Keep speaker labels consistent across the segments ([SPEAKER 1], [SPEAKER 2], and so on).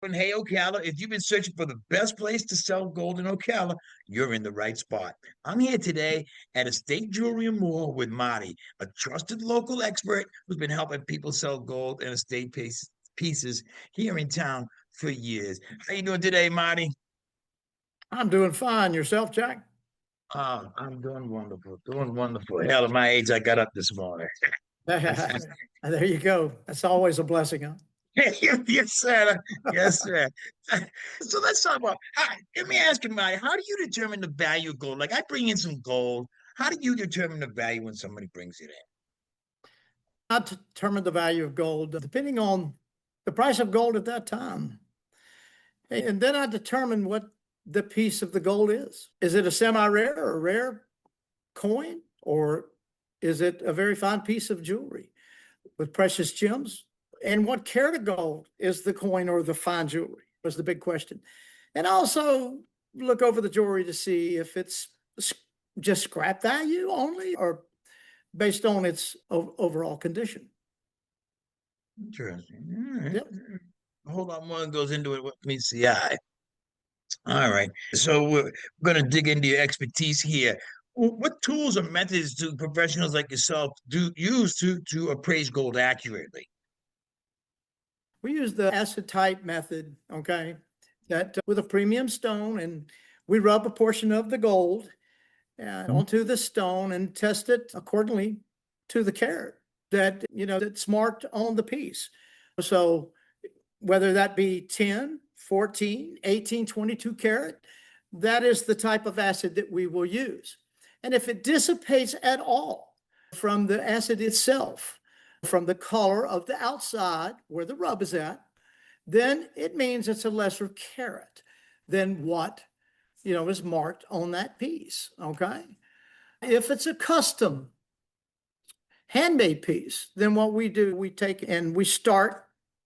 [SPEAKER 1] And hey, Ocala, if you've been searching for the best place to sell gold in Ocala, you're in the right spot. I'm here today at Estate Jewelry and More with Marty, a trusted local expert who's been helping people sell gold and pieces here in town for years. How you doing today, Marty?
[SPEAKER 2] I'm doing fine. Yourself, Jack?
[SPEAKER 1] Oh, I'm doing wonderful, doing wonderful. Hell, at my age, I got up this morning.
[SPEAKER 2] There you go. That's always a blessing, huh?
[SPEAKER 1] Yes, sir. Yes, sir. So let's talk about let me ask you, Marty, how do you determine the value of gold? Like I bring in some gold. How do you determine the value when somebody brings it
[SPEAKER 2] I determine the value of gold depending on the price of gold at that time. And then I determine what the piece of the gold is. Is it a semi-rare or a rare coin? Or is it a very fine piece of jewelry with precious gems? And what carat of gold is the coin or the fine jewelry was the big question. And also look over the jewelry to see if it's just scrap value only or based on its overall condition.
[SPEAKER 1] in? Interesting. All right.
[SPEAKER 2] Yep.
[SPEAKER 1] A whole lot more goes into it. What meets the eye. All right. So we're going to dig into your expertise here. What tools or methods do professionals like yourself do use to appraise gold accurately?
[SPEAKER 2] We use the acid type method, okay, that with a premium stone, and we rub a portion of the gold onto the stone and test it accordingly to the carat that's marked on the piece. So whether that be 10, 14, 18, 22 carat, that is the type of acid that we will use. And if it dissipates at all from the acid itself, from the color of the outside where the rub is at, then it means it's a lesser carat than what is marked on that piece. Okay. If it's a custom handmade piece, then what we do, we take and we start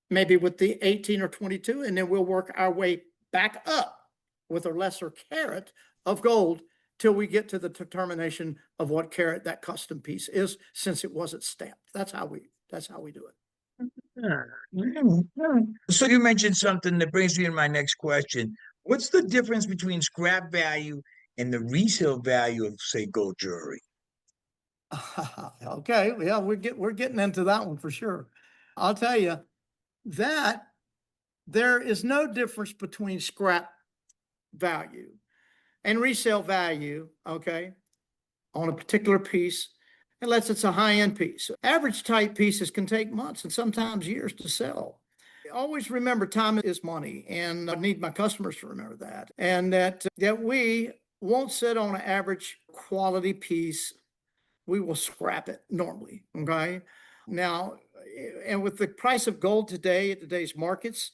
[SPEAKER 2] maybe with the 18 or 22, and then we'll work our way back up with a lesser carat of gold till we get to the determination of what carat that custom piece is, since it wasn't stamped. That's how we do
[SPEAKER 1] Yeah. So you mentioned something that brings me to my next question. What's the difference between scrap value and the resale value of, say, gold jewelry?
[SPEAKER 2] it. Okay, yeah, we're getting into that one for sure. I'll tell you that there is no difference between scrap value and resale value, okay, on a particular piece, unless it's a high-end piece. Average type pieces can take months and sometimes years to sell. Always remember, time is money, and I need my customers to remember that, and that we won't sit on an average quality piece. We will scrap it normally. Okay. Now, and with the price of gold today at today's markets,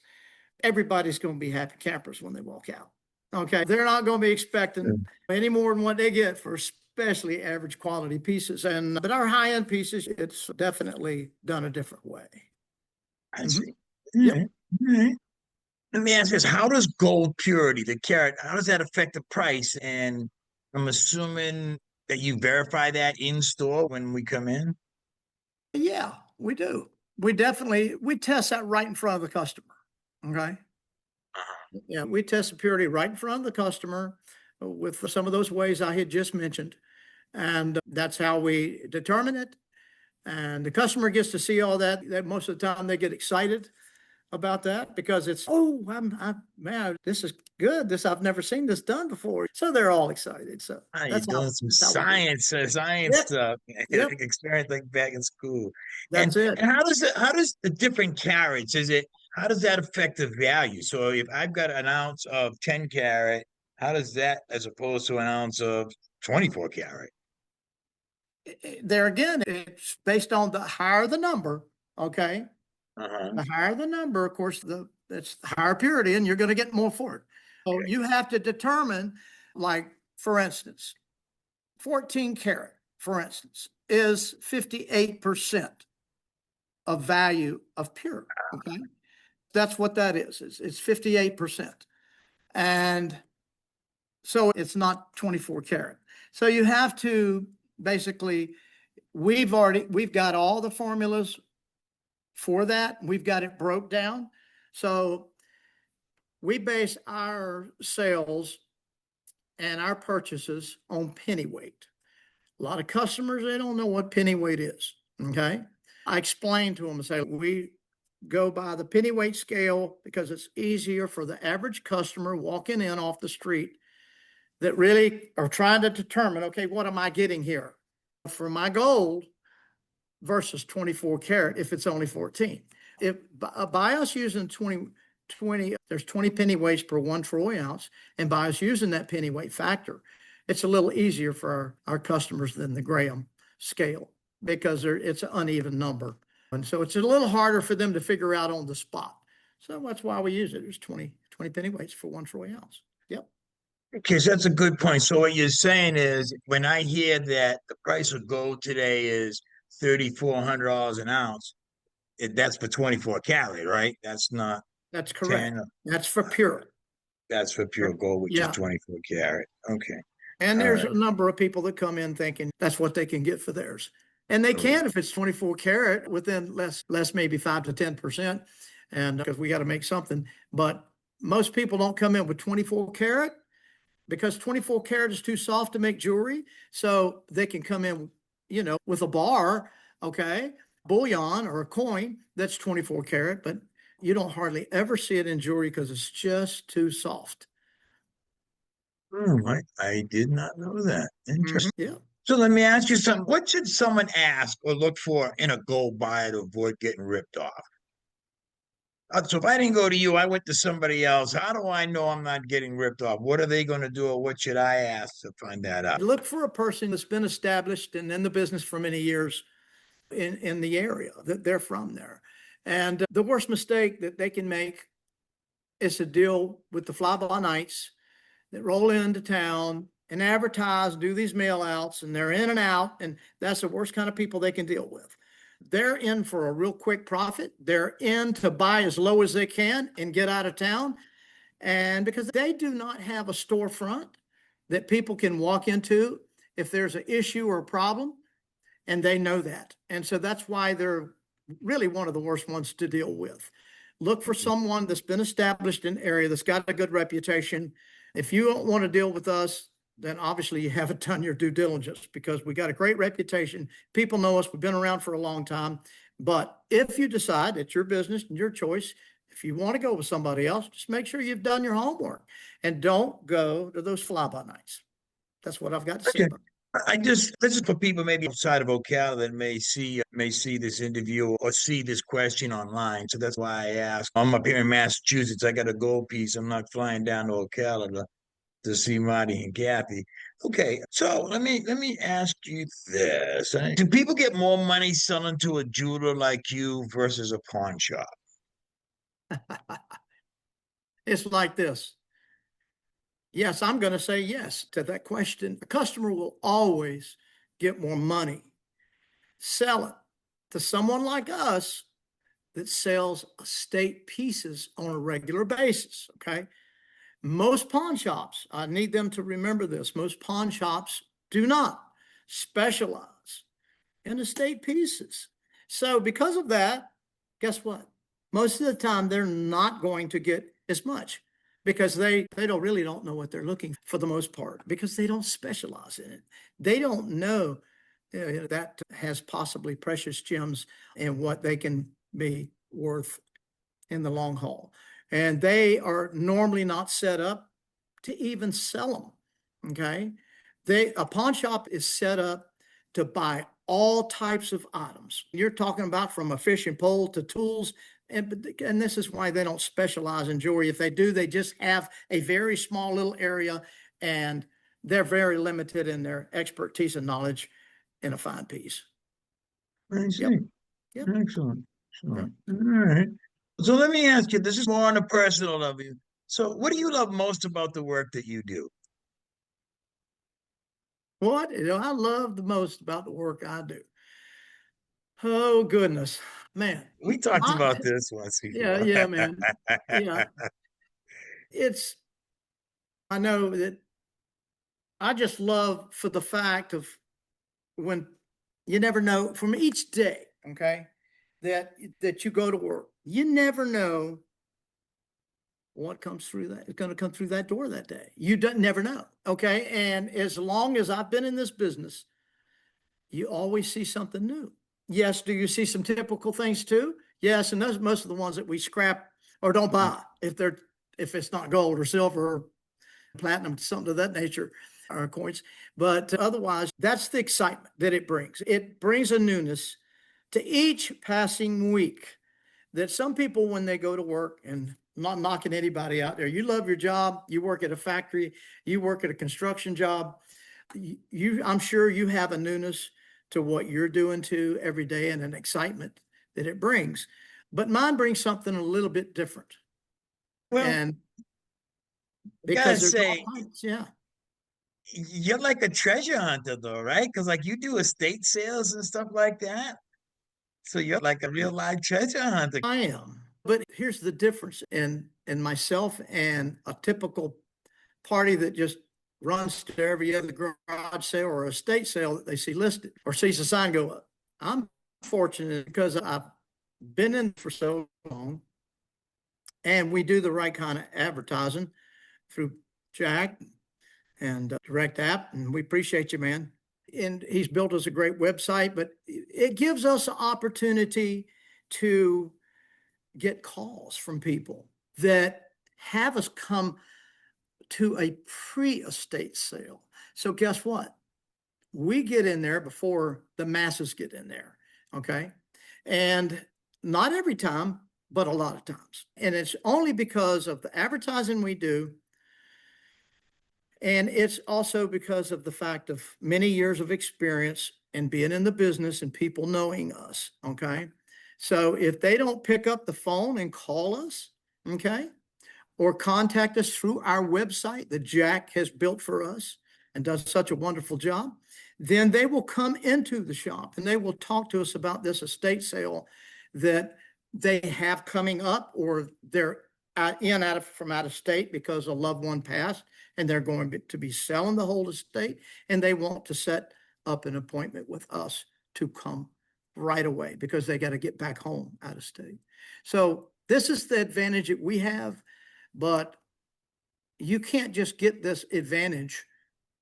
[SPEAKER 2] everybody's going to be happy campers when they walk out. Okay. They're not going to be expecting any more than what they get for especially average quality pieces. But our high end pieces, it's definitely done a different way.
[SPEAKER 1] I
[SPEAKER 2] Mhm.
[SPEAKER 1] see.
[SPEAKER 2] Yep.
[SPEAKER 1] All right. Let me ask this. How does gold purity, the carat, how does that affect the price? And I'm assuming that you verify that in store when we come in.
[SPEAKER 2] Yeah, we do. We test that right in front of the customer. Okay. Yeah, we test the purity right in front of the customer with some of those ways I had just mentioned. And that's how we determine it. And the customer gets to see all that most of the time they get excited about that because it's, oh, man, this is good. I've never seen this done before. So they're all excited. So
[SPEAKER 1] You're doing some
[SPEAKER 2] that's how we do it.
[SPEAKER 1] science
[SPEAKER 2] Yep.
[SPEAKER 1] stuff,
[SPEAKER 2] Yep.
[SPEAKER 1] experience like back in school.
[SPEAKER 2] That's it.
[SPEAKER 1] And how does the different carats, how does that affect the value? So if I've got an ounce of 10 carat, how does that as opposed to an ounce of 24 carat?
[SPEAKER 2] There again, it's based on the higher the number. Okay.
[SPEAKER 1] Uh-huh.
[SPEAKER 2] The higher the number, of course, that's the higher purity, and you're going to get more for it. So you have to determine, like, for instance, 14 karat, for instance, is 58% of value of pure. Okay. That's what that is. It's 58%. And so it's not 24 karat. So you have to basically, we've got all the formulas for that. We've got it broke down. So we base our sales and our purchases on penny weight. A lot of customers, they don't know what penny weight is. Okay. I explain to them and say, we go by the penny weight scale because it's easier for the average customer walking in off the street that really are trying to determine, okay, what am I getting here for my gold versus 24 karat if it's only 14. If by us using 20, there's 20 penny weights per 1 troy ounce, and by us using that penny weight factor, it's a little easier for our customers than the gram scale because it's an uneven number. And so it's a little harder for them to figure out on the spot. So that's why we use it. There's 20 penny weights for 1 troy ounce. Yep.
[SPEAKER 1] Okay, so that's a good point. So what you're saying is when I hear that the price of gold today is $3,400 an ounce, that's for 24 karat, right? That's not
[SPEAKER 2] That's
[SPEAKER 1] 10.
[SPEAKER 2] correct. That's for pure.
[SPEAKER 1] That's for pure gold, which is
[SPEAKER 2] Yeah.
[SPEAKER 1] 24 karat. Okay.
[SPEAKER 2] And
[SPEAKER 1] All
[SPEAKER 2] there's
[SPEAKER 1] right.
[SPEAKER 2] a number of people that come in thinking that's what they can get for theirs. And they can if it's 24 karat within less maybe 5 to 10%. And because we got to make something. But most people don't come in with 24 karat because 24 karat is too soft to make jewelry. So they can come in, with a bar, okay, bullion or a coin that's 24 karat, but you don't hardly ever see it in jewelry because it's just too soft.
[SPEAKER 1] I did not know that.
[SPEAKER 2] Mhm.
[SPEAKER 1] Interesting.
[SPEAKER 2] Yeah.
[SPEAKER 1] So let me ask you something. What should someone ask or look for in a gold buyer to avoid getting ripped off? So if I didn't go to you, I went to somebody else. How do I know I'm not getting ripped off? What are they going to do, or what should I ask to find that out?
[SPEAKER 2] Look for a person that's been established and in the business for many years in the area that they're from there. And the worst mistake that they can make is to deal with the fly-by-nights that roll into town and advertise, do these mail outs, and they're in and out. And that's the worst kind of people they can deal with. They're in for a real quick profit. They're in to buy as low as they can and get out of town. And because they do not have a storefront that people can walk into if there's an issue or a problem, and they know that. And so that's why they're really one of the worst ones to deal with. Look for someone that's been established in the area that's got a good reputation. If you don't want to deal with us, then obviously you haven't done your due diligence because we got a great reputation. People know us. We've been around for a long time. But if you decide it's your business and your choice, if you want to go with somebody else, just make sure you've done your homework and don't go to those fly-by-nights. That's what I've got to say
[SPEAKER 1] Okay.
[SPEAKER 2] about it.
[SPEAKER 1] This is for people maybe outside of Ocala that may see this interview or see this question online. So that's why I asked. I'm up here in Massachusetts. I got a gold piece. I'm not flying down to Ocala to see Marty and Kathy. Okay, so let me ask you this: do people get more money selling to a jeweler like you versus a pawn shop?
[SPEAKER 2] It's like this. Yes, I'm going to say yes to that question. A customer will always get more money. Sell it to someone like us that sells estate pieces on a regular basis. Okay. Most pawn shops, I need them to remember this. Most pawn shops do not specialize in estate pieces. So, because of that, guess what? Most of the time, they're not going to get as much because they don't know what they're looking for the most part because they don't specialize in it. They don't know that has possibly precious gems and what they can be worth in the long haul. And they are normally not set up to even sell them. Okay. A pawn shop is set up to buy all types of items. You're talking about from a fishing pole to tools. And this is why they don't specialize in jewelry. If they do, they just have a very small little area and they're very limited in their expertise and knowledge in a fine piece.
[SPEAKER 1] I
[SPEAKER 2] Yep.
[SPEAKER 1] see.
[SPEAKER 2] Yep.
[SPEAKER 1] Excellent.
[SPEAKER 2] Yep.
[SPEAKER 1] Excellent. All right. So let me ask you, this is more on a personal level. So what do you love most about the work that you do?
[SPEAKER 2] What I love the most about the work I do. Oh goodness, man.
[SPEAKER 1] We talked
[SPEAKER 2] I,
[SPEAKER 1] about this once
[SPEAKER 2] yeah,
[SPEAKER 1] before.
[SPEAKER 2] yeah, man. Yeah. It's I know that I just love for the fact of when you never know from each day, okay, that you go to work. You never know what comes through that is going to come through that door that day. You don't never know. Okay. And as long as I've been in this business, you always see something new. Yes. Do you see some typical things too? Yes. And those most of the ones that we scrap or don't buy if it's not gold or silver or platinum, something of that nature, or coins. But otherwise, that's the excitement that it brings. It brings a newness to each passing week that some people, when they go to work, and I'm not knocking anybody out there, you love your job, you work at a factory, you work at a construction job, I'm sure you have a newness to what you're doing too every day and an excitement that it brings. But mine brings something a little bit different.
[SPEAKER 1] Well,
[SPEAKER 2] And
[SPEAKER 1] I gotta
[SPEAKER 2] because there's all
[SPEAKER 1] say,
[SPEAKER 2] kinds, yeah.
[SPEAKER 1] you're like a treasure hunter though, right? Because like you do estate sales and stuff like that. So you're like a real live treasure hunter.
[SPEAKER 2] I am. But here's the difference in myself and a typical party that just runs to every other garage sale or estate sale that they see listed or sees a sign go up. I'm fortunate because I've been in for so long and we do the right kind of advertising through Jack and Direct App. And we appreciate you, man. And he's built us a great website, but it gives us an opportunity to get calls from people that have us come to a pre-estate sale. So guess what? We get in there before the masses get in there. Okay. And not every time, but a lot of times. And it's only because of the advertising we do. And it's also because of the fact of many years of experience and being in the business and people knowing us. Okay. So if they don't pick up the phone and call us, okay, or contact us through our website that Jack has built for us and does such a wonderful job, then they will come into the shop and they will talk to us about this estate sale that they have coming up, or they're from out of state because a loved one passed and they're going to be selling the whole estate and they want to set up an appointment with us to come right away because they got to get back home out of state. So this is the advantage that we have, but you can't just get this advantage,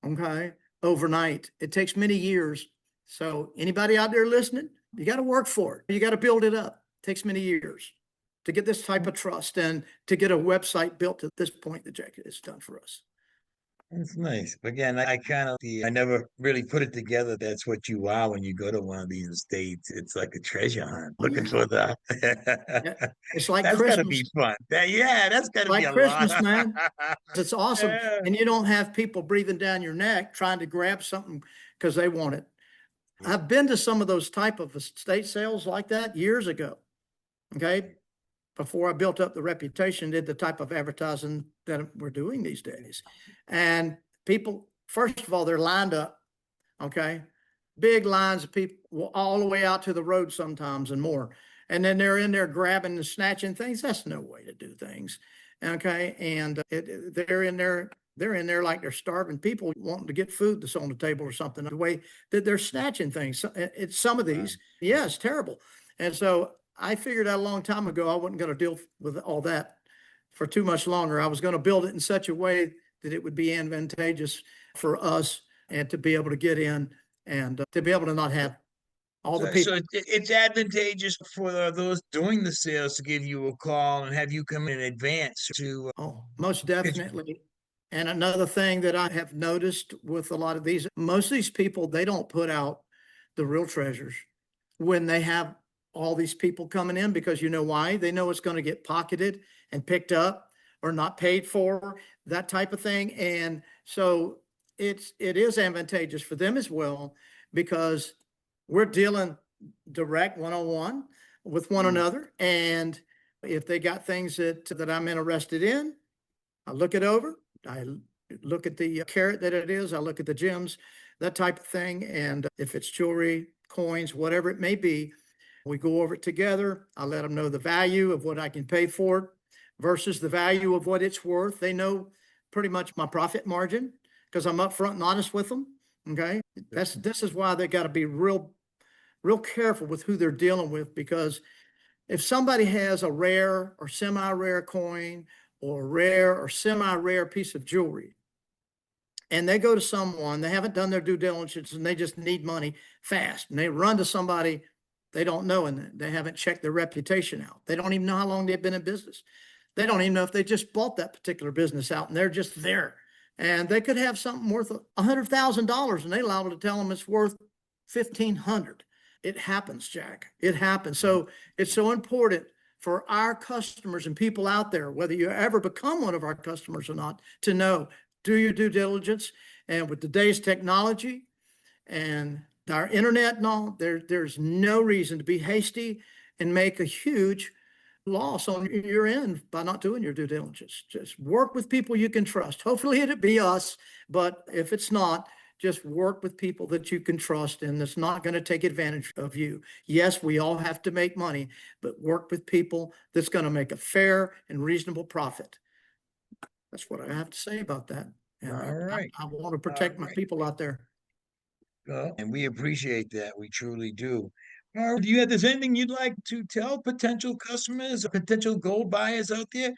[SPEAKER 2] okay, overnight. It takes many years. So anybody out there listening, you got to work for it. You got to build it up. It takes many years to get this type of trust and to get a website built to this point that Jack has done for us.
[SPEAKER 1] That's nice. Again, I kind of, I never really put it together. That's what you are when you go to one of these estates. It's like a treasure hunt,
[SPEAKER 2] Oh,
[SPEAKER 1] looking
[SPEAKER 2] yeah.
[SPEAKER 1] for the.
[SPEAKER 2] Yeah. It's like
[SPEAKER 1] That's gotta
[SPEAKER 2] Christmas.
[SPEAKER 1] be fun. Yeah, that's gotta be
[SPEAKER 2] Like
[SPEAKER 1] a lot.
[SPEAKER 2] Christmas, man. It's awesome.
[SPEAKER 1] Yeah.
[SPEAKER 2] And you don't have people breathing down your neck trying to grab something because they want it. I've been to some of those type of estate sales like that years ago. Okay. Before I built up the reputation, did the type of advertising that we're doing these days. And people, first of all, they're lined up. Okay. Big lines of people all the way out to the road sometimes and more. And then they're in there grabbing and snatching things. That's no way to do things. Okay. And they're in there like they're starving people wanting to get food that's on the table or something. The way that they're snatching things. It's some of these. Yeah, it's terrible. And so I figured out a long time ago, I wasn't going to deal with all that for too much longer. I was going to build it in such a way that it would be advantageous for us and to be able to get in and to be able to not have all the
[SPEAKER 1] So
[SPEAKER 2] people.
[SPEAKER 1] it's advantageous for those doing the sales to give you a call and have you come in advance to.
[SPEAKER 2] Oh, most
[SPEAKER 1] 'Cause
[SPEAKER 2] definitely. And another thing that I have noticed with a lot of these, most of these people, they don't put out the real treasures when they have all these people coming in because you know why? They know it's going to get pocketed and picked up or not paid for, that type of thing. And so it is advantageous for them as well because we're dealing direct one-on-one with one another. And if they got things that I'm interested in, I look it over. I look at the carat that it is. I look at the gems, that type of thing. And if it's jewelry, coins, whatever it may be, we go over it together. I let them know the value of what I can pay for it versus the value of what it's worth. They know pretty much my profit margin because I'm upfront and honest with them. Okay. This is why they got to be real careful with who they're dealing with, because if somebody has a rare or semi-rare coin or a rare or semi-rare piece of jewelry, and they go to someone, they haven't done their due diligence and they just need money fast, and they run to somebody they don't know and they haven't checked their reputation out. They don't even know how long they've been in business. They don't even know if they just bought that particular business out and they're just there. And they could have something worth $100,000 and they allow to tell them it's worth 1,500. It happens, Jack. It happens. So it's so important for our customers and people out there, whether you ever become one of our customers or not, to know, do your due diligence. And with today's technology and our internet and all, there's no reason to be hasty and make a huge loss on your end by not doing your due diligence. Just work with people you can trust. Hopefully it'll be us, but if it's not, just work with people that you can trust and that's not going to take advantage of you. Yes, we all have to make money, but work with people that's going to make a fair and reasonable profit. That's what I have to say about that. And
[SPEAKER 1] All right.
[SPEAKER 2] I want to protect my people out there.
[SPEAKER 1] And we appreciate that. We truly do. Do you have there's anything you'd like to tell potential customers, potential gold buyers out there?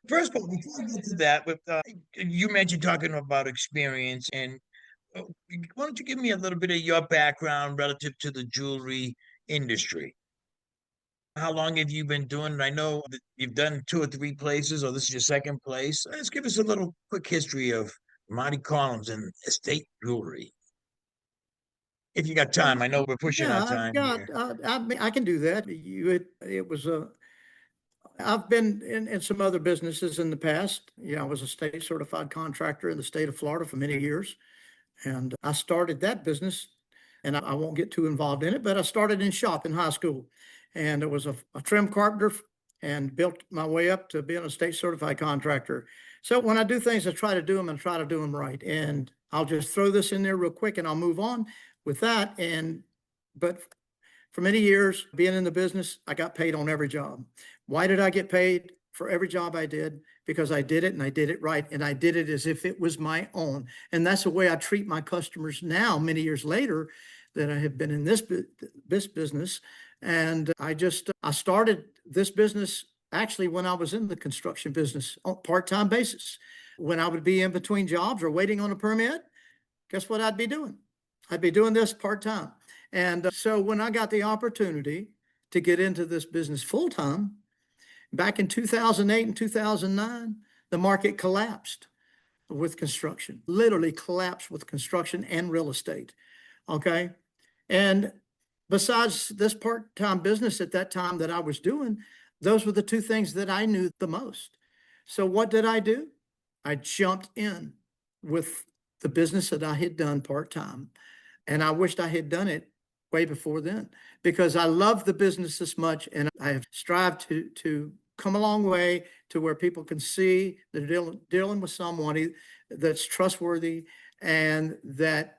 [SPEAKER 1] First of all, before we get to that, you mentioned talking about experience, and why don't you give me a little bit of your background relative to the jewelry industry? How long have you been doing it? I know that you've done 2 or 3 places, or this is your second place. Let's give us a little quick history of Marty Collins and estate jewelry. If you got time, I know we're pushing
[SPEAKER 2] Yeah,
[SPEAKER 1] our
[SPEAKER 2] I've
[SPEAKER 1] time
[SPEAKER 2] got,
[SPEAKER 1] here.
[SPEAKER 2] I can do that. It was I've been in some other businesses in the past. I was a state certified contractor in the state of Florida for many years. And I started that business, and I won't get too involved in it, but I started in shop in high school. And it was a trim carpenter and built my way up to being a state certified contractor. So when I do things, I try to do them and try to do them right. And I'll just throw this in there real quick and I'll move on with that. But for many years being in the business, I got paid on every job. Why did I get paid for every job I did? Because I did it and I did it right. And I did it as if it was my own. And that's the way I treat my customers now, many years later, that I have been in this business. And I started this business actually when I was in the construction business on part-time basis. When I would be in between jobs or waiting on a permit, guess what I'd be doing? I'd be doing this part-time. And so when I got the opportunity to get into this business full-time, back in 2008 and 2009, the market collapsed with construction, literally collapsed with construction and real estate. Okay. And besides this part-time business at that time that I was doing, those were the two things that I knew the most. So what did I do? I jumped in with the business that I had done part-time. And I wished I had done it way before then because I love the business this much. And I have strived to come a long way to where people can see they're dealing with someone that's trustworthy, and that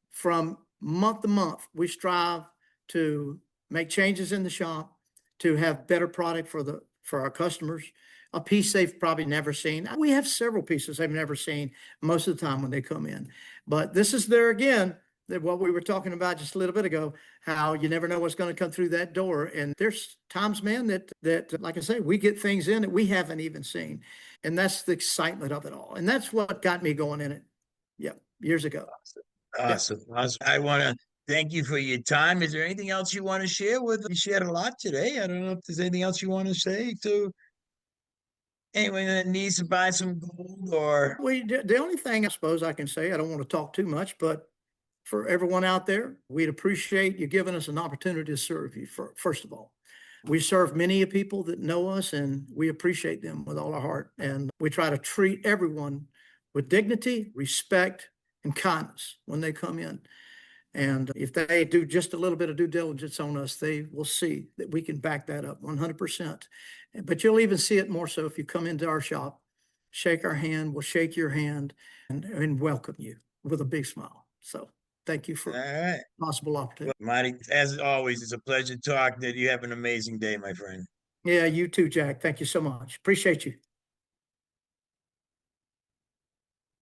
[SPEAKER 2] from month to month, we strive to make changes in the shop to have better product for our customers, a piece they've probably never seen. We have several pieces they've never seen most of the time when they come in. But this is there again, that what we were talking about just a little bit ago, how you never know what's going to come through that door. And there's times, man, that like I say, we get things in that we haven't even seen. And that's the excitement of it all. And that's what got me going in it. Yeah, years ago. Yeah.
[SPEAKER 1] Awesome. Awesome. I want to thank you for your time. Is there anything else you want to share with? You shared a lot today. I don't know if there's anything else you want to say to anyone that needs to buy some gold or.
[SPEAKER 2] The only thing I suppose I can say, I don't want to talk too much, but for everyone out there, we'd appreciate you giving us an opportunity to serve you. First of all, we serve many people that know us, and we appreciate them with all our heart. And we try to treat everyone with dignity, respect, and kindness when they come in. And if they do just a little bit of due diligence on us, they will see that we can back that up 100%. But you'll even see it more so if you come into our shop, shake our hand, we'll shake your hand and welcome you with a big smile. So thank you
[SPEAKER 1] All
[SPEAKER 2] for
[SPEAKER 1] right.
[SPEAKER 2] possible opportunity.
[SPEAKER 1] Well, Marty, as always, it's a pleasure talking to you. You have an amazing day, my friend.
[SPEAKER 2] Yeah, you too, Jack. Thank you so much. Appreciate you.